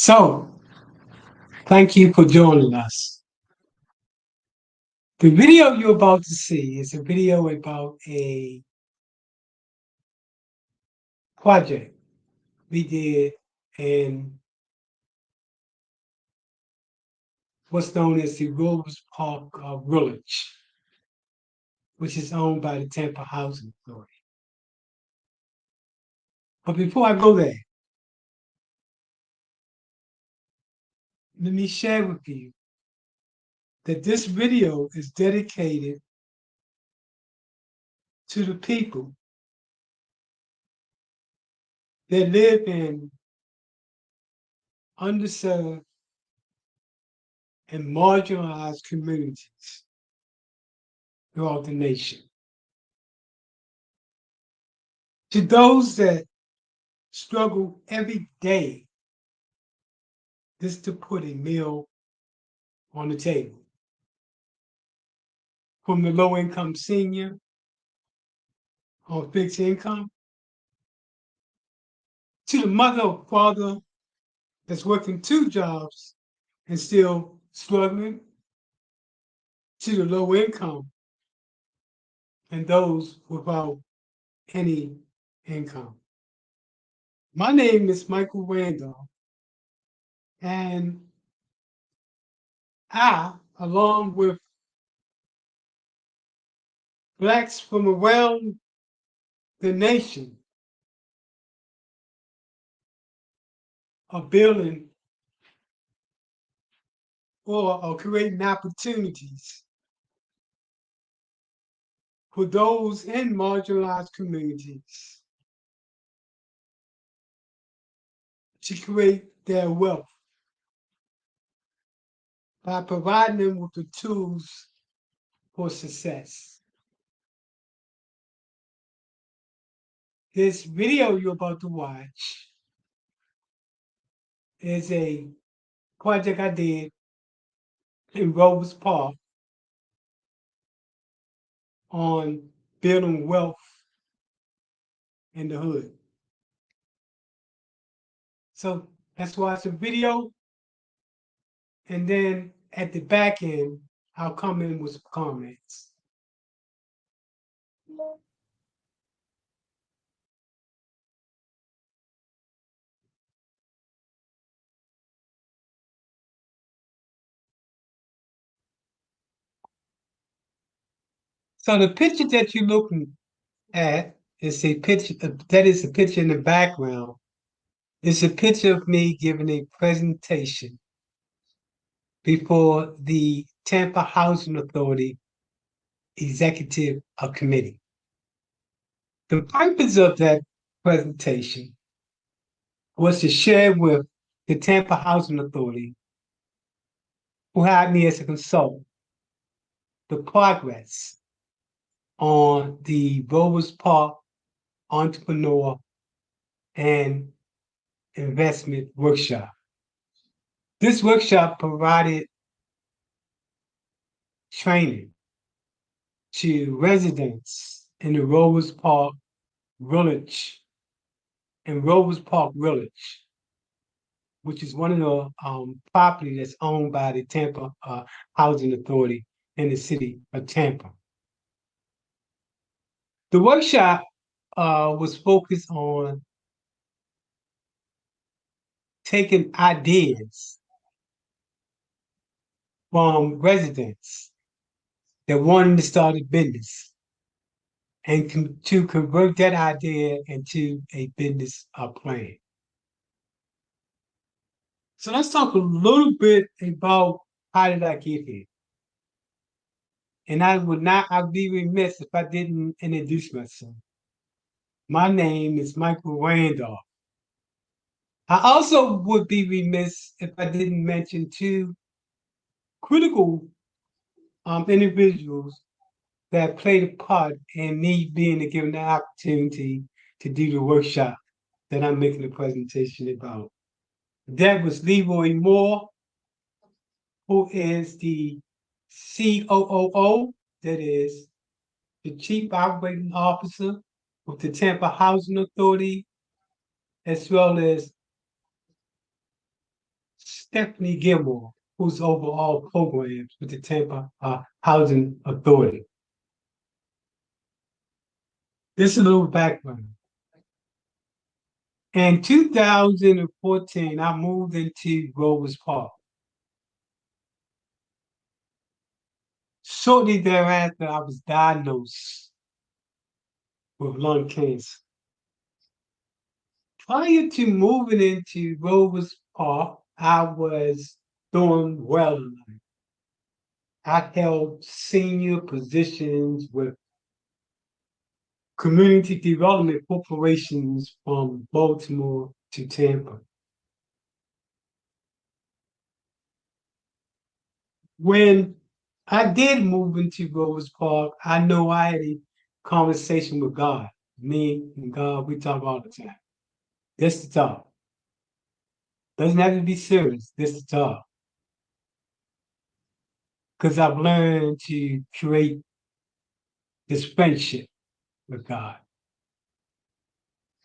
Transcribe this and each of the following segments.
So, thank you for joining us. The video you're about to see is a video about a project we did in what's known as the Robles Park Village, which is owned by the Tampa Housing Authority. But before I go there, let me share with you that this video is dedicated to the people that live in underserved and marginalized communities throughout the nation. To those that struggle every day just to put a meal on the table. From the low income senior on fixed income to the mother or father that's working two jobs and still struggling, to the low income and those without any income. My name is Michael Randolph, and I, along with Blacks from around the nation, are building or are creating opportunities for those in marginalized communities to create their wealth by providing them with the tools for success. This video you're about to watch is a project I did in Robles Park on building wealth in the hood. So let's watch the video, and then at the back end, I'll come in with some comments. So the picture that you're looking at is a picture that is a picture in the background. It's a picture of me giving a presentation before the Tampa Housing Authority Executive Committee. The purpose of that presentation was to share with the Tampa Housing Authority, who hired me as a consultant, the progress on the Robles Park Entrepreneur and Investment Workshop. This workshop provided training to residents in the Robles Park Village and Robles Park Village, which is one of the property that's owned by the Tampa Housing Authority in the city of Tampa. The workshop was focused on taking ideas from residents that wanted to start a business and to convert that idea into a business plan. So let's talk a little bit about how did I get here. And I'd be remiss if I didn't introduce myself. My name is Michael Randolph. I also would be remiss if I didn't mention two critical individuals that played a part in me being given the opportunity to do the workshop that I'm making a presentation about. That was Leroy Moore, who is the COO, that is the Chief Operating Officer of the Tampa Housing Authority, as well as Stephanie Gilmore, who's over all programs with the Tampa Housing Authority. This is a little background. In 2014, I moved into Robles Park. Shortly thereafter, I was diagnosed with lung cancer. Prior to moving into Robles Park, I was doing well in life. I held senior positions with community development corporations from Baltimore to Tampa. When I did move into Robles Park, I know I had a conversation with God. Me and God, we talk all the time. This to talk. Doesn't have to be serious. This to talk. Because I've learned to create this friendship with God.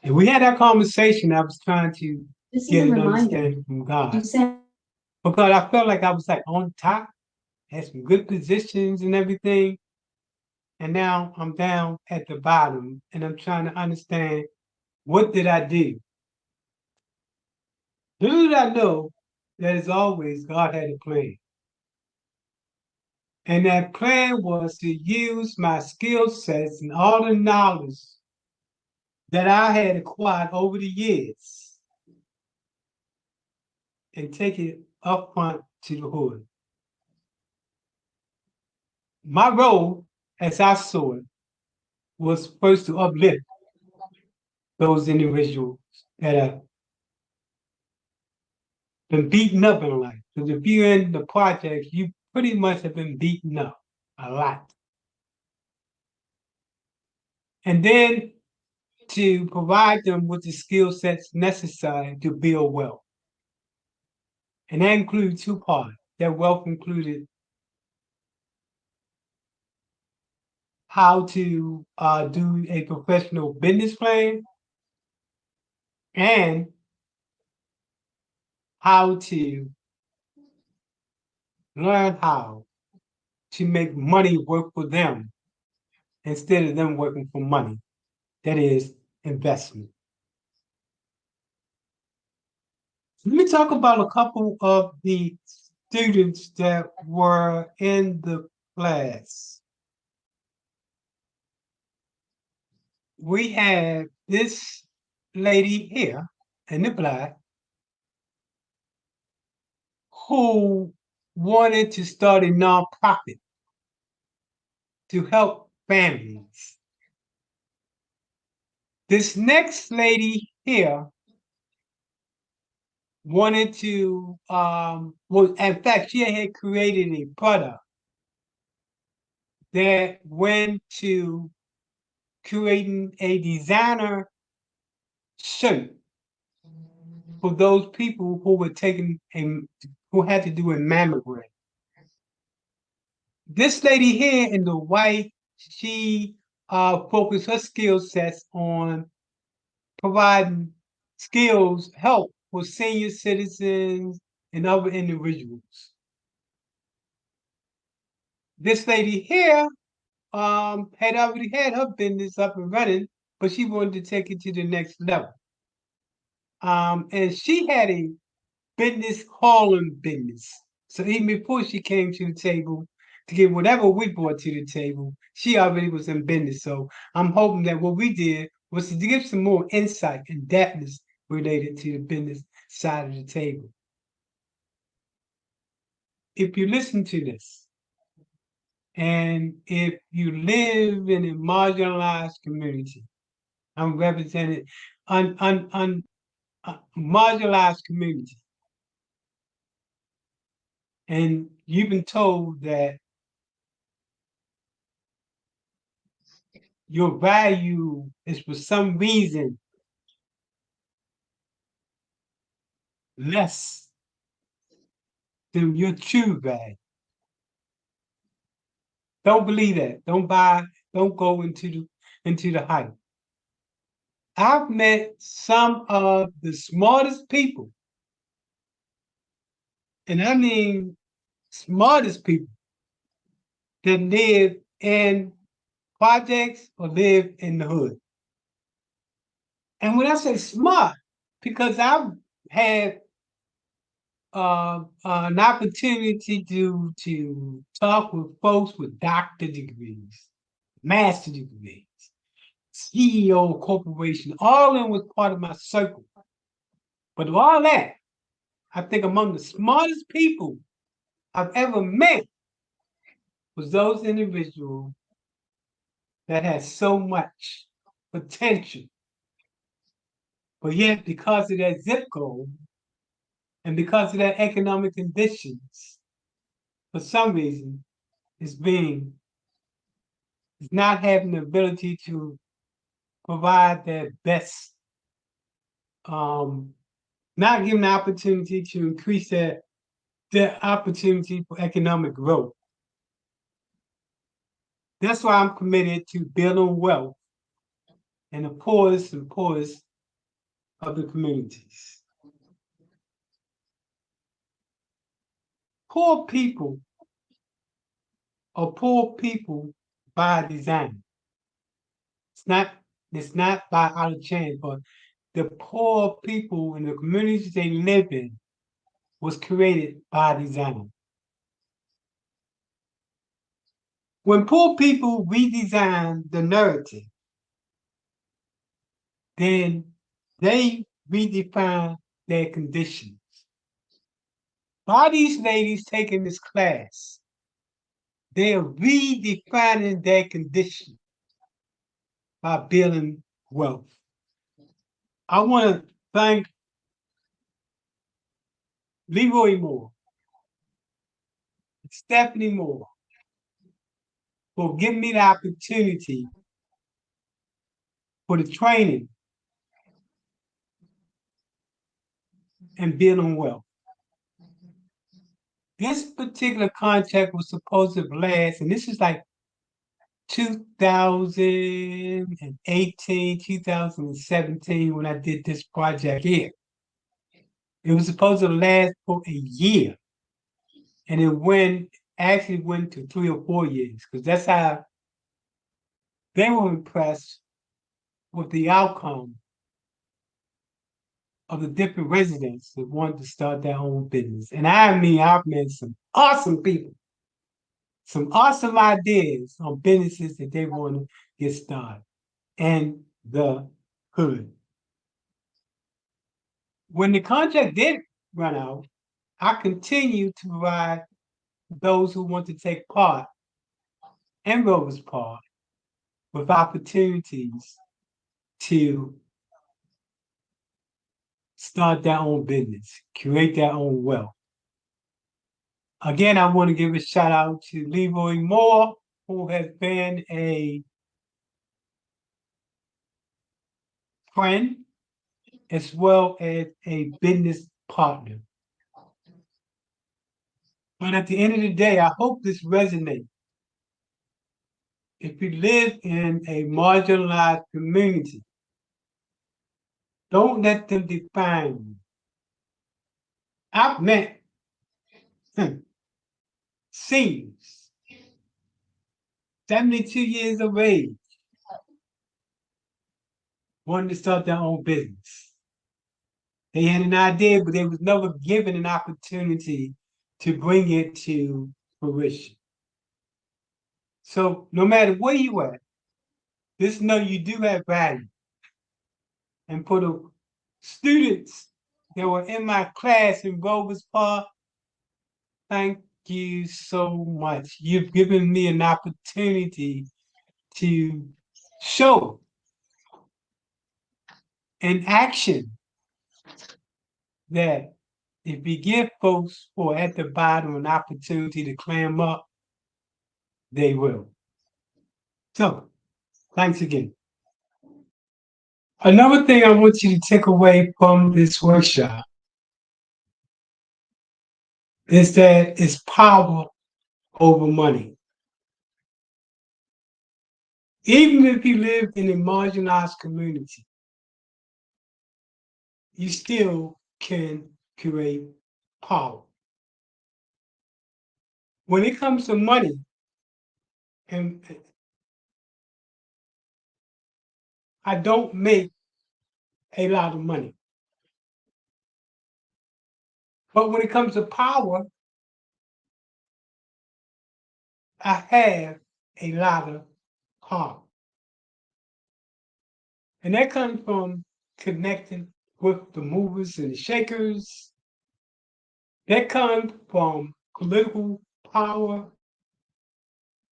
And we had that conversation. I was trying to get an understanding from God. Because I felt like I was like on top, had some good positions and everything. And now I'm down at the bottom and I'm trying to understand, what did I do? Little did I know that, as always, God had a plan. And that plan was to use my skill sets and all the knowledge that I had acquired over the years and take it up front to the hood. My role, as I saw it, was first to uplift those individuals that have been beaten up in life. Because if you're in the project, you pretty much have been beaten up a lot. And then to provide them with the skill sets necessary to build wealth. And that includes two parts. That wealth included how to do a professional business plan and how to learn how to make money work for them instead of them working for money. That is investment. Let me talk about a couple of the students that were in the class. We had this lady here in the black who wanted to start a nonprofit to help families. This next lady here wanted to, well, in fact, she had created a product that went to creating a designer shirt for those people who were taking who had to do a mammogram. This lady here in the white, she focused her skill sets on providing skills, help for senior citizens and other individuals. This lady here had already had her business up and running, but she wanted to take it to the next level. And she had a business hauling business. So even before she came to the table to get whatever we brought to the table, she already was in business. So I'm hoping that what we did was to give some more insight and depthness related to the business side of the table. If you listen to this, and if you live in a marginalized community, I'm representing marginalized community, and you've been told that your value is for some reason less than your true value. Don't believe that. Don't go into the hype. I've met some of the smartest people and I mean smartest people that live in projects or live in the hood. And when I say smart, because I've had an opportunity to talk with folks with doctor degrees, master degrees, CEO of corporation, all of them was part of my circle. But of all that, I think among the smartest people I've ever met was those individuals that had so much potential, but yet because of their zip code and because of their economic conditions, for some reason, is being is not having the ability to provide their best, um, not given the opportunity to increase their opportunity for economic growth. That's why I'm committed to building wealth in the poorest and poorest of the communities. Poor people are poor people by design. It's not it's not by out of chance, but the poor people in the communities they live in was created by design. When poor people redesign the narrative, then they redefine their conditions. By these ladies taking this class, they are redefining their condition by building wealth. I want to thank Leroy Moore, Stephanie Moore, for giving me the opportunity for the training and building wealth. This particular contract was supposed to last, and this is like 2018, 2017 when I did this project here. It was supposed to last for a year, and actually went to 3 or 4 years because that's how they were impressed with the outcome of the different residents that wanted to start their own business. And I mean, I've met some awesome people, some awesome ideas on businesses that they want to get started in the hood. When the contract did run out, I continued to provide those who want to take part in Robles Park with opportunities to start their own business, create their own wealth. Again, I want to give a shout out to Leroy Moore, who has been a friend as well as a business partner. But at the end of the day, I hope this resonates. If you live in a marginalized community, don't let them define you. I've met seniors, 72 years of age, wanting to start their own business. They had an idea, but they was never given an opportunity to bring it to fruition. So no matter where you at, just know you do have value. And for the students that were in my class in Robles Park, thank you so much. You've given me an opportunity to show in action that if you give folks who are at the bottom an opportunity to climb up, they will. So, thanks again. Another thing I want you to take away from this workshop is that it's power over money. Even if you live in a marginalized community, you still can create power. When it comes to money, and I don't make a lot of money, but when it comes to power, I have a lot of power. And that comes from connecting with the movers and the shakers. That comes from political power.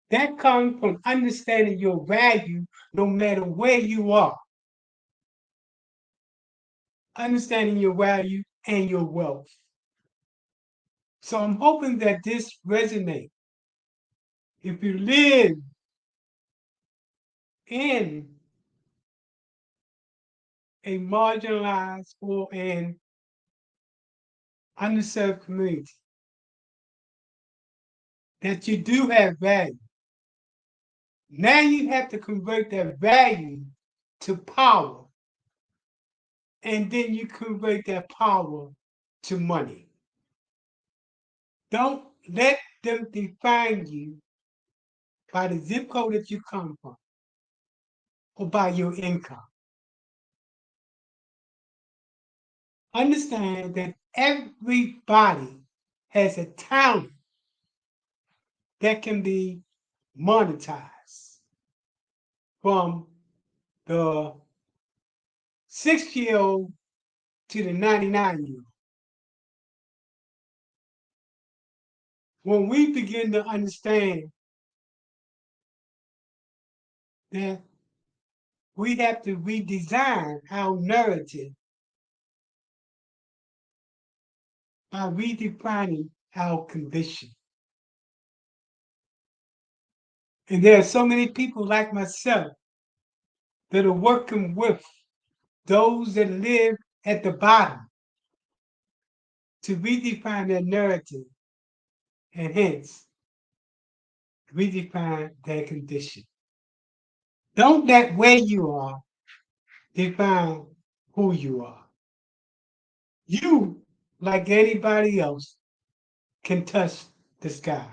That comes from understanding your value no matter where you are. Understanding your value and your wealth. So I'm hoping that this resonates. If you live in a marginalized or an underserved community, that you do have value. Now you have to convert that value to power, and then you convert that power to money. Don't let them define you by the zip code that you come from or by your income. Understand that everybody has a talent that can be monetized, from the 6-year-old to the 99-year-old. When we begin to understand that we have to redesign our narrative by redefining our condition. And there are so many people like myself that are working with those that live at the bottom to redefine their narrative and hence redefine their condition. Don't let where you are define who you are. You, like anybody else, can touch the sky.